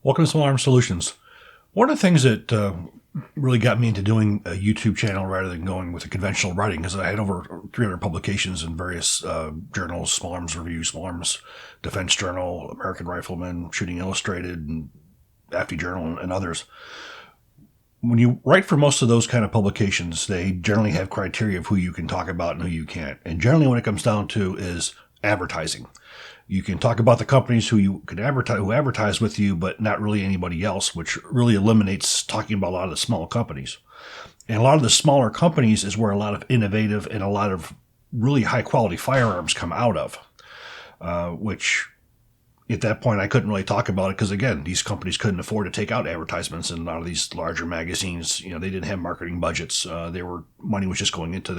Welcome to Small Arms Solutions. One of the things that really got me into doing a YouTube channel rather than going with a conventional writing is I had over 300 publications in various journals, Small Arms Review, Small Arms Defense Journal, American Rifleman, Shooting Illustrated, and AFTI Journal, and others. When you write for most of those kind of publications, they generally have criteria of who you can talk about and who you can't. And generally what it comes down to is advertising. You can talk about the companies who advertise with you, but not really anybody else, which really eliminates talking about a lot of the small companies. And a lot of the smaller companies is where a lot of innovative and a lot of really high quality firearms come out of, which at that point I couldn't really talk about it because, again, these companies couldn't afford to take out advertisements in a lot of these larger magazines. They didn't have marketing budgets. Money was just going into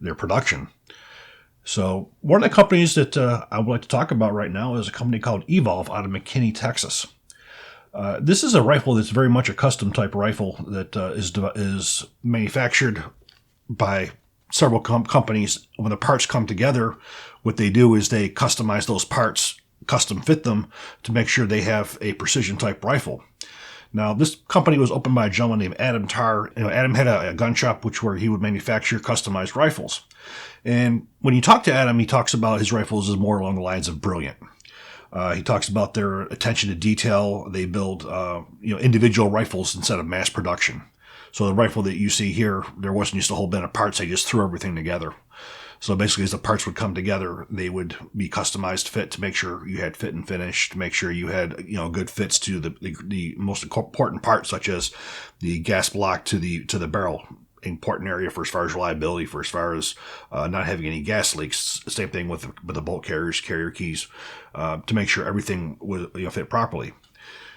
their production. So one of the companies that I would like to talk about right now is a company called Evolve out of McKinney, Texas. This is a rifle that's very much a custom type rifle that is manufactured by several companies. When the parts come together, what they do is they customize those parts, custom fit them to make sure they have a precision type rifle. Now, this company was opened by a gentleman named Adam Tarr. Adam had a gun shop where he would manufacture customized rifles. And when you talk to Adam, he talks about his rifles as more along the lines of brilliant. He talks about their attention to detail. They build, individual rifles instead of mass production. So the rifle that you see here, there wasn't just a whole bin of parts. They just threw everything together. So basically, as the parts would come together, they would be customized fit to make sure you had fit and finish, to make sure you had good fits to the most important parts, such as the gas block to the barrel. Important area for as far as reliability, for as far as not having any gas leaks. Same thing with the bolt carriers, carrier keys, to make sure everything would fit properly.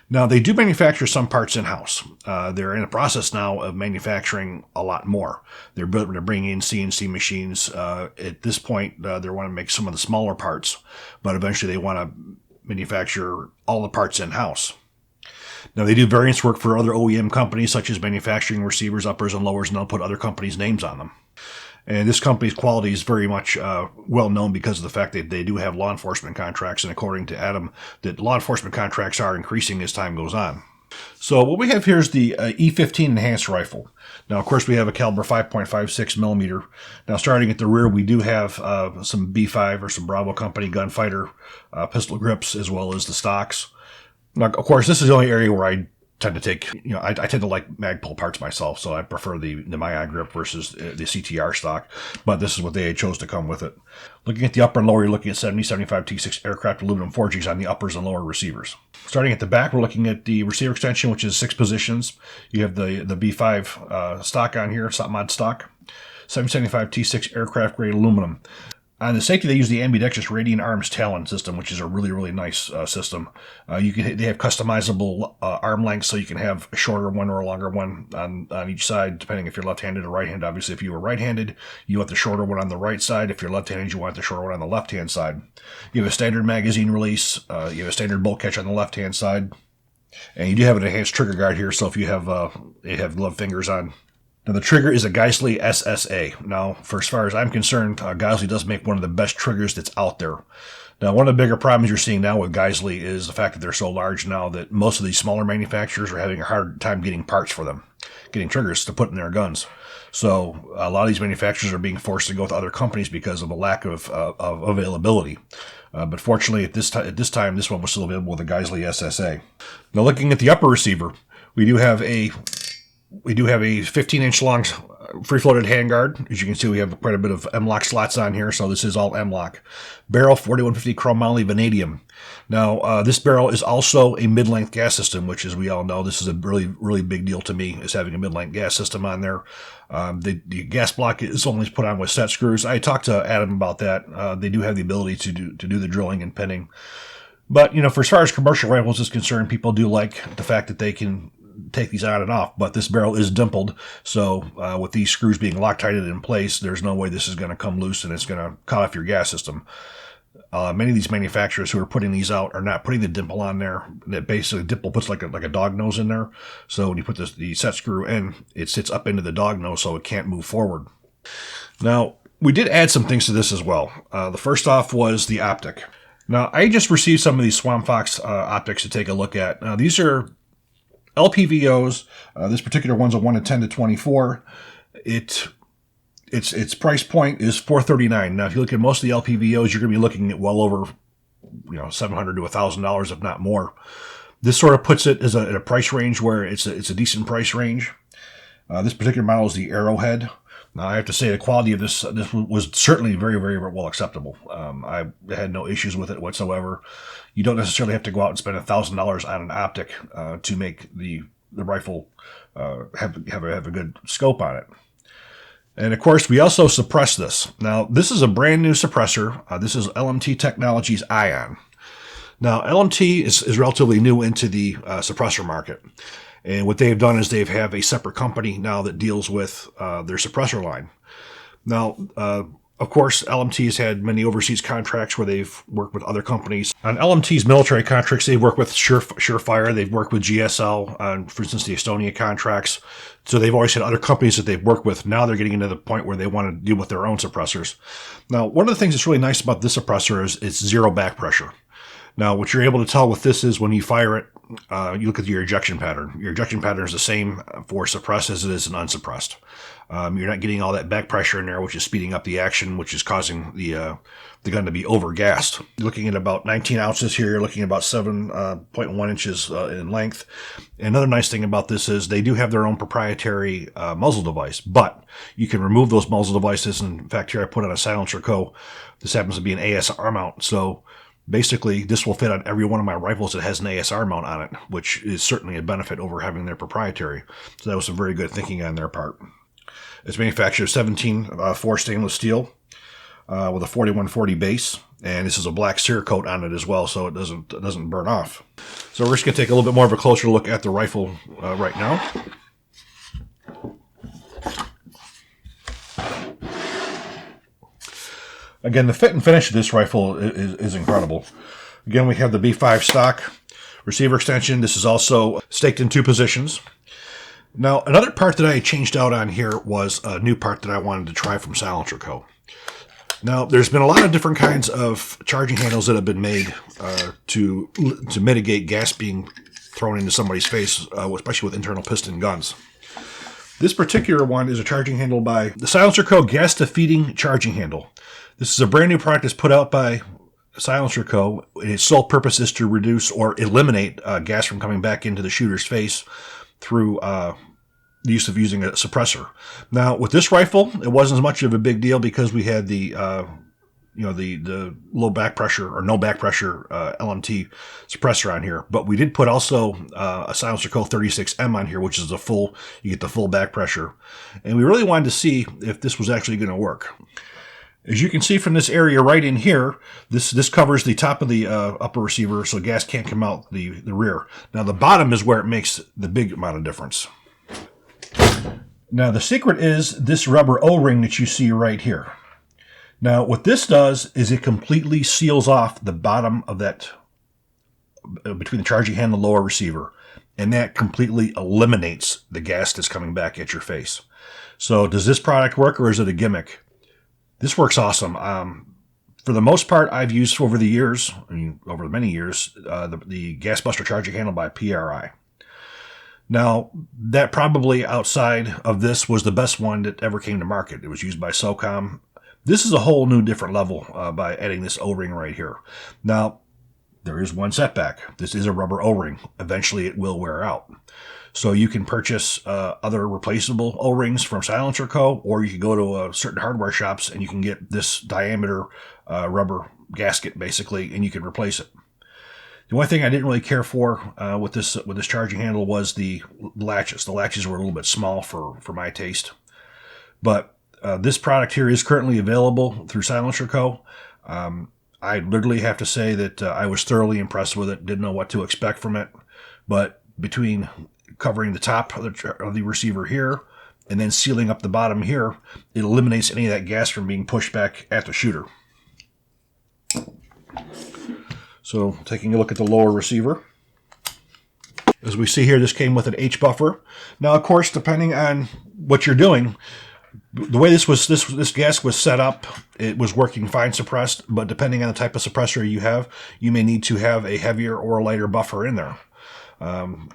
Now, they do manufacture some parts in-house. They're in the process now of manufacturing a lot more. They're bringing in CNC machines. At this point, they want to make some of the smaller parts, but eventually they want to manufacture all the parts in-house. Now, they do variance work for other OEM companies, such as manufacturing receivers, uppers, and lowers, and they'll put other companies' names on them. And this company's quality is very much well known because of the fact that they do have law enforcement contracts, and according to Adam, that law enforcement contracts are increasing as time goes on. So what we have here is the E-15 enhanced rifle. Now, of course, we have a caliber 5.56 millimeter. Now, starting at the rear, we do have some B5 or some Bravo Company gunfighter pistol grips, as well as the stocks. Now, of course, this is the only area where I tend to take, I tend to like Magpul parts myself, so I prefer the MyI grip versus the CTR stock, but this is what they chose to come with it. Looking at the upper and lower, you're looking at 70-75 T6 aircraft aluminum forgings on the uppers and lower receivers. Starting at the back, we're looking at the receiver extension, which is 6 positions. You have the B5 stock on here, mod stock, 775 T6 aircraft grade aluminum. On the safety, they use the ambidextrous Radian Arms Talon system, which is a really, really nice system. They have customizable arm lengths, so you can have a shorter one or a longer one on each side, depending if you're left-handed or right-handed. Obviously, if you were right-handed, you want the shorter one on the right side. If you're left-handed, you want the shorter one on the left-hand side. You have a standard magazine release. You have a standard bolt catch on the left-hand side. And you do have an enhanced trigger guard here, so if you have glove fingers on. Now, the trigger is a Geissele SSA. Now, for as far as I'm concerned, Geissele does make one of the best triggers that's out there. Now, one of the bigger problems you're seeing now with Geissele is the fact that they're so large now that most of these smaller manufacturers are having a hard time getting parts for them, getting triggers to put in their guns. So a lot of these manufacturers are being forced to go with other companies because of a lack of availability. But fortunately, at this time, this one was still available with the Geissele SSA. Now, looking at the upper receiver, we do have a 15-inch long free-floated handguard. As you can see, we have quite a bit of M-LOK slots on here, so this is all M-LOK. Barrel 4150 chrome moly vanadium. Now, this barrel is also a mid-length gas system, which, as we all know, this is a really, really big deal to me, is having a mid-length gas system on there. The gas block is only put on with set screws. I talked to Adam about that. They do have the ability to do the drilling and pinning. But, for as far as commercial rifles is concerned, people do like the fact that they can take these on and off, but this barrel is dimpled, so with these screws being Loctited in place, there's no way this is going to come loose and it's going to cut off your gas system. Many of these manufacturers who are putting these out are not putting the dimple on there. That basically dimple puts like a dog nose in there, so when you put the set screw in, it sits up into the dog nose so it can't move forward. Now, we did add some things to this as well. The first off was the optic. Now, I just received some of these Swamp Fox optics to take a look at. Now, these are LPVOs. This particular one's a 1 to 10 to 24. Its price point is $439. Now, if you look at most of the LPVOs, you're going to be looking at well over, $700 to $1,000, if not more. This sort of puts it as at a price range where it's a decent price range. This particular model is the Arrowhead. Now, I have to say the quality of this was certainly very, very well acceptable. I had no issues with it whatsoever. You don't necessarily have to go out and spend $1,000 on an optic to make the rifle have a good scope on it. And of course, we also suppress this. Now, this is a brand new suppressor. This is LMT Technologies Ion. Now, LMT is relatively new into the suppressor market. And what they've done is they have a separate company now that deals with their suppressor line. Now, of course, LMT has had many overseas contracts where they've worked with other companies. On LMT's military contracts, they've worked with Surefire. They've worked with GSL on, for instance, the Estonia contracts. So they've always had other companies that they've worked with. Now they're getting into the point where they want to deal with their own suppressors. Now, one of the things that's really nice about this suppressor is it's zero back pressure. Now, what you're able to tell with this is when you fire it, you look at your ejection pattern. Your ejection pattern is the same for suppressed as it is in unsuppressed. You're not getting all that back pressure in there, which is speeding up the action, which is causing the gun to be over-gassed. You're looking at about 19 ounces here. You're looking at about 7.1 inches in length. And another nice thing about this is they do have their own proprietary muzzle device, but you can remove those muzzle devices. In fact, here I put on a silencer co. This happens to be an ASR mount, so basically, this will fit on every one of my rifles that has an ASR mount on it, which is certainly a benefit over having their proprietary. So that was some very good thinking on their part. It's manufactured 17-4 stainless steel with a 4140 base, and this is a black Cerakote on it as well, so it doesn't burn off. So we're just going to take a little bit more of a closer look at the rifle right now. Again, the fit and finish of this rifle is incredible. Again, we have the B5 stock receiver extension. This is also staked in 2 positions. Now, another part that I changed out on here was a new part that I wanted to try from Silencer Co. Now, there's been a lot of different kinds of charging handles that have been made to mitigate gas being thrown into somebody's face, especially with internal piston guns. This particular one is a charging handle by the Silencer Co. Gas Defeating Charging Handle. This is a brand new product that's put out by Silencer Co. Its sole purpose is to reduce or eliminate gas from coming back into the shooter's face through the use of using a suppressor. Now, with this rifle, it wasn't as much of a big deal because we had the low back pressure or no back pressure LMT suppressor on here. But we did put also a Silencer Co. 36M on here, which is you get the full back pressure. And we really wanted to see if this was actually going to work. As you can see from this area right in here, this covers the top of the upper receiver, so gas can't come out the rear. Now, the bottom is where it makes the big amount of difference. Now, the secret is this rubber O-ring that you see right here. Now, what this does is it completely seals off the bottom of that, between the charging handle and the lower receiver, and that completely eliminates the gas that's coming back at your face. So, does this product work, or is it a gimmick? This works awesome. For the most part, I've used over many years, the Gas Buster charging handle by PRI. Now, that probably outside of this was the best one that ever came to market. It was used by SOCOM. This is a whole new different level by adding this O-ring right here. Now, there is one setback. This is a rubber O-ring. Eventually, it will wear out. So you can purchase other replaceable O-rings from Silencer Co., or you can go to certain hardware shops and you can get this diameter rubber gasket, basically, and you can replace it. The only thing I didn't really care for with this charging handle was the latches. The latches were a little bit small for my taste. But this product here is currently available through Silencer Co. I literally have to say that I was thoroughly impressed with it. Didn't know what to expect from it. But between covering the top of the receiver here and then sealing up the bottom here, it eliminates any of that gas from being pushed back at the shooter. So taking a look at the lower receiver. As we see here, this came with an H buffer. Now, of course, depending on what you're doing, The way this gas was set up, it was working fine suppressed, but depending on the type of suppressor you have, you may need to have a heavier or a lighter buffer in there.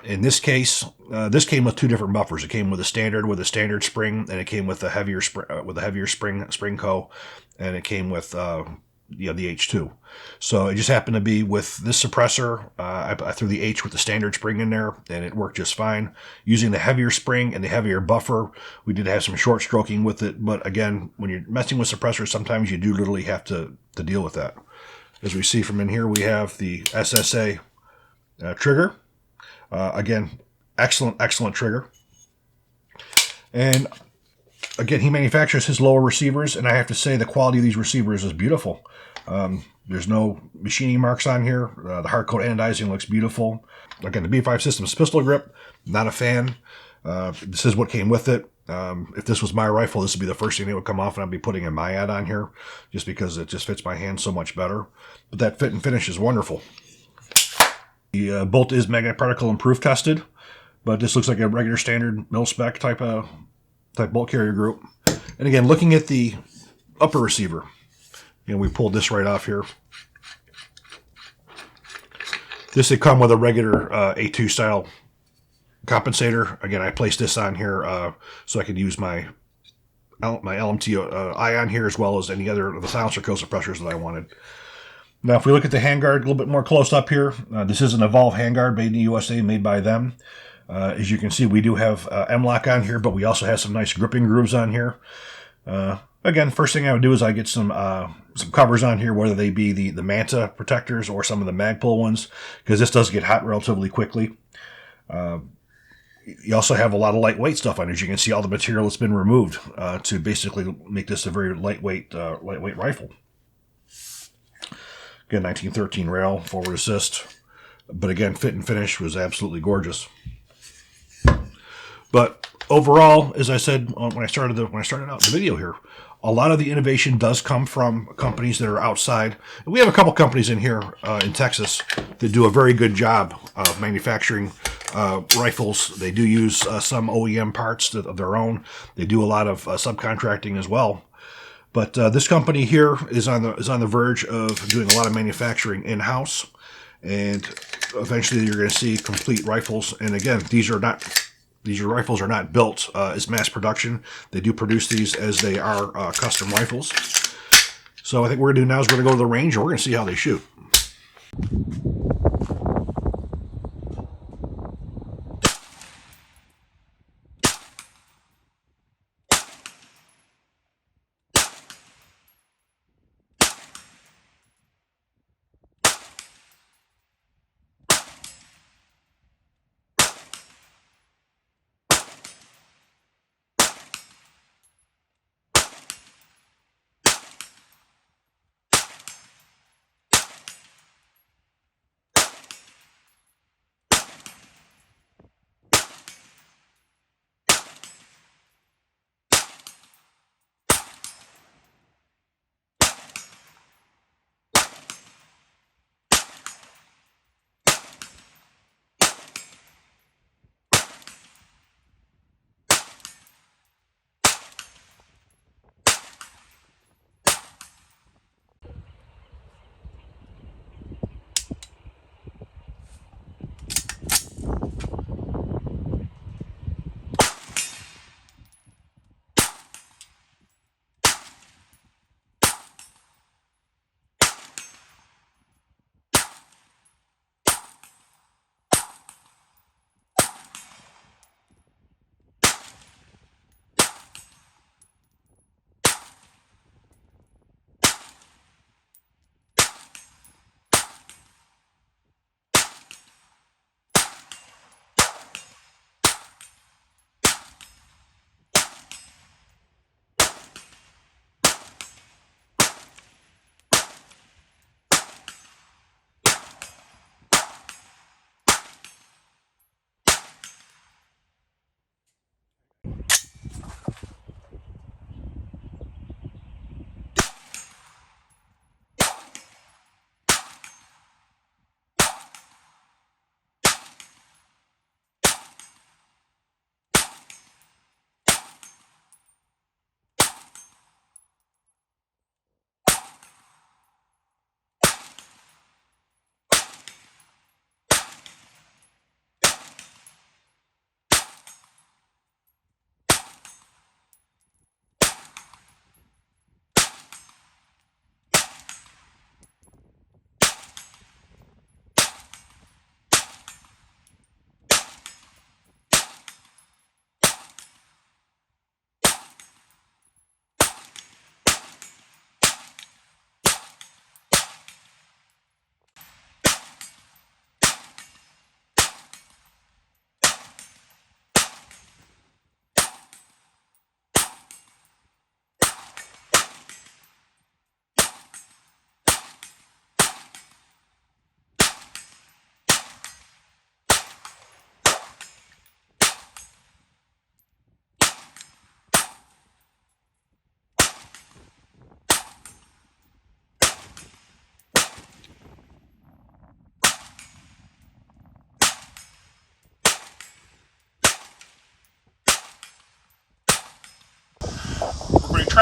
In this case, this came with two different buffers. It came with a standard spring, and it came with a heavier spring co, and it came with the H2. So it just happened to be with this suppressor, I threw the H with the standard spring in there, and it worked just fine. Using the heavier spring and the heavier buffer, we did have some short stroking with it, but again, when you're messing with suppressors, sometimes you do literally have to deal with that. As we see from in here, we have the SSA trigger. Again, excellent trigger. And again, he manufactures his lower receivers, and I have to say the quality of these receivers is beautiful. There's no machining marks on here. The hard coat anodizing looks beautiful. Again, the B5 Systems pistol grip, not a fan. This is what came with it. If this was my rifle, this would be the first thing that would come off, and I'd be putting a Myad on here just because it just fits my hand so much better. But that fit and finish is wonderful. The bolt is magnet particle and proof tested, but this looks like a regular standard mil-spec type bolt carrier group. And again, looking at the upper receiver, we pulled this right off here. This had come with a regular A2 style compensator. Again, I placed this on here so I could use my LMT ion here, as well as any other of the silencer co-suppressors that I wanted. Now, if we look at the handguard a little bit more close up here, this is an Evolve handguard made in the USA, made by them. As you can see, we do have M-lock on here, but we also have some nice gripping grooves on here. Again, first thing I would do is I get some covers on here, whether they be the Manta protectors or some of the Magpul ones, because this does get hot relatively quickly. You also have a lot of lightweight stuff on it. As you can see, all the material that's been removed to basically make this a very lightweight rifle. Again, 1913 rail, forward assist. But again, fit and finish was absolutely gorgeous. But overall, as I said when I started out the video here, a lot of the innovation does come from companies that are outside. And we have a couple companies in here in Texas that do a very good job of manufacturing rifles. They do use some OEM parts of their own. They do a lot of subcontracting as well. But this company here is on the verge of doing a lot of manufacturing in-house, and eventually you're going to see complete rifles. And again, these rifles are not built as mass production. They do produce these as they are custom rifles. So I think what we're going to do now is we're going to go to the range and we're going to see how they shoot.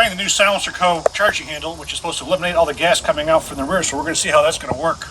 trying the new Silencer Co. charging handle, which is supposed to eliminate all the gas coming out from the rear, so we're going to see how that's going to work.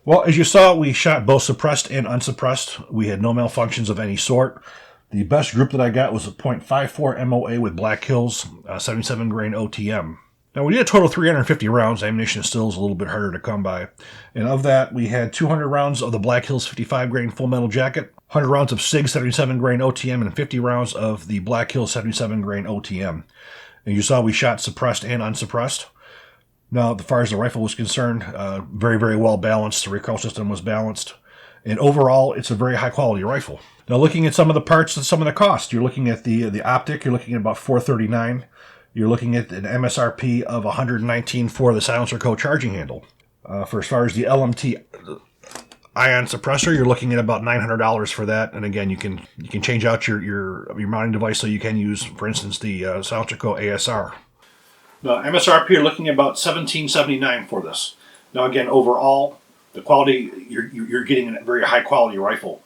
Well, as you saw, we shot both suppressed and unsuppressed. We had no malfunctions of any sort. The best group that I got was a .54 MOA with Black Hills, 77 grain OTM. Now, we did a total of 350 rounds. Ammunition still is a little bit harder to come by. And of that, we had 200 rounds of the Black Hills 55 grain full metal jacket, 100 rounds of SIG 77 grain OTM, and 50 rounds of the Black Hills 77 grain OTM. And you saw we shot suppressed and unsuppressed. Now, as far as the rifle was concerned, very, very well balanced. The recoil system was balanced. And overall, it's a very high-quality rifle. Now, looking at some of the parts and some of the cost, you're looking at the optic, you're looking at about $439. You're looking at an MSRP of $119 for the silencer coat charging handle. For as far as the LMT ion suppressor, you're looking at about $900 for that. And again, you can change out your mounting device so you can use, for instance, the silencer coat ASR. Now, MSRP, you're looking at about $1779 for this. Now, again, overall, the quality, you're getting a very high quality rifle.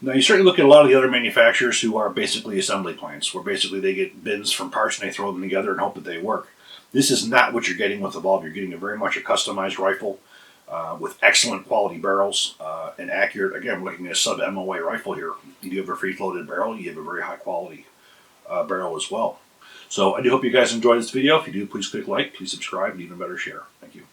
Now, you certainly look at a lot of the other manufacturers who are basically assembly plants, where basically they get bins from parts and they throw them together and hope that they work. This is not what you're getting with Evolve. You're getting very much a customized rifle with excellent quality barrels and accurate. Again, we're looking at a sub-MOA rifle here. You do have a free-floated barrel. You have a very high-quality barrel as well. So I do hope you guys enjoyed this video. If you do, please click like, please subscribe, and even better, share. Thank you.